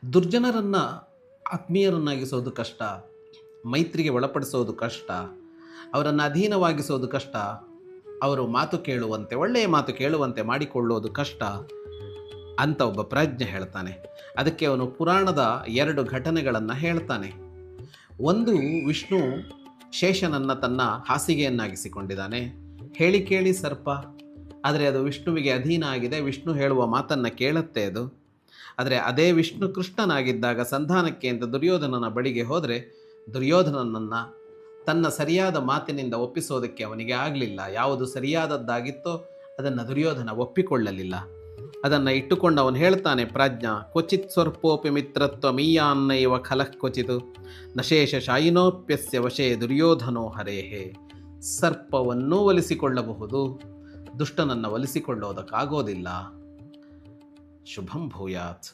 ದುರ್ಜನರನ್ನು ಆತ್ಮೀಯರನ್ನಾಗಿಸೋದು ಕಷ್ಟ, ಮೈತ್ರಿಗೆ ಒಳಪಡಿಸೋದು ಕಷ್ಟ, ಅವರನ್ನು ಅಧೀನವಾಗಿಸೋದು ಕಷ್ಟ, ಅವರು ಮಾತು ಕೇಳುವಂತೆ, ಒಳ್ಳೆಯ ಮಾತು ಕೇಳುವಂತೆ ಮಾಡಿಕೊಳ್ಳೋದು ಕಷ್ಟ ಅಂತ ಒಬ್ಬ ಪ್ರಜ್ಞೆ ಹೇಳ್ತಾನೆ. ಅದಕ್ಕೆ ಅವನು ಪುರಾಣದ 2 ಘಟನೆಗಳನ್ನು ಹೇಳ್ತಾನೆ. ಒಂದು, ವಿಷ್ಣು ಶೇಷನನ್ನು ತನ್ನ ಹಾಸಿಗೆಯನ್ನಾಗಿಸಿಕೊಂಡಿದ್ದಾನೆ. ಹೇಳಿ ಕೇಳಿ ಸರ್ಪ, ಆದರೆ ಅದು ವಿಷ್ಣುವಿಗೆ ಅಧೀನ ಆಗಿದೆ. ವಿಷ್ಣು ಹೇಳುವ ಮಾತನ್ನು ಕೇಳುತ್ತೆ ಅದು. ಆದರೆ ಅದೇ ವಿಷ್ಣು ಕೃಷ್ಣನಾಗಿದ್ದಾಗ ಸಂಧಾನಕ್ಕೆ ಅಂತ ದುರ್ಯೋಧನನ ಬಳಿಗೆ ಹೋದರೆ ದುರ್ಯೋಧನನನ್ನು ತನ್ನ ಸರಿಯಾದ ಮಾತಿನಿಂದ ಒಪ್ಪಿಸೋದಕ್ಕೆ ಅವನಿಗೆ ಆಗಲಿಲ್ಲ. ಯಾವುದು ಸರಿಯಾದದ್ದಾಗಿತ್ತೋ ಅದನ್ನು ದುರ್ಯೋಧನ ಒಪ್ಪಿಕೊಳ್ಳಲಿಲ್ಲ. ಅದನ್ನು ಇಟ್ಟುಕೊಂಡು ಅವನು ಹೇಳ್ತಾನೆ, ಪ್ರಾಜ್ಞ ಕ್ವಚಿತ್ ಸ್ವರ್ಪೋಪಿ ಮಿತ್ರತ್ವ ಮೀಯಾನ್ನೈವ ಖಲಃ ಕ್ವಚಿತ್ ನಶೇಷ ಶಾಯಿನೋಪ್ಯಸ್ಯ ವಶೇ ದುರ್ಯೋಧನೋ ಹರೇಹೇ. ಸರ್ಪವನ್ನೂ ಒಲಿಸಿಕೊಳ್ಳಬಹುದು, ದುಷ್ಟನನ್ನು ಒಲಿಸಿಕೊಳ್ಳೋದಕ್ಕಾಗೋದಿಲ್ಲ. ಶುಭಂ ಭೂಯಾತ್.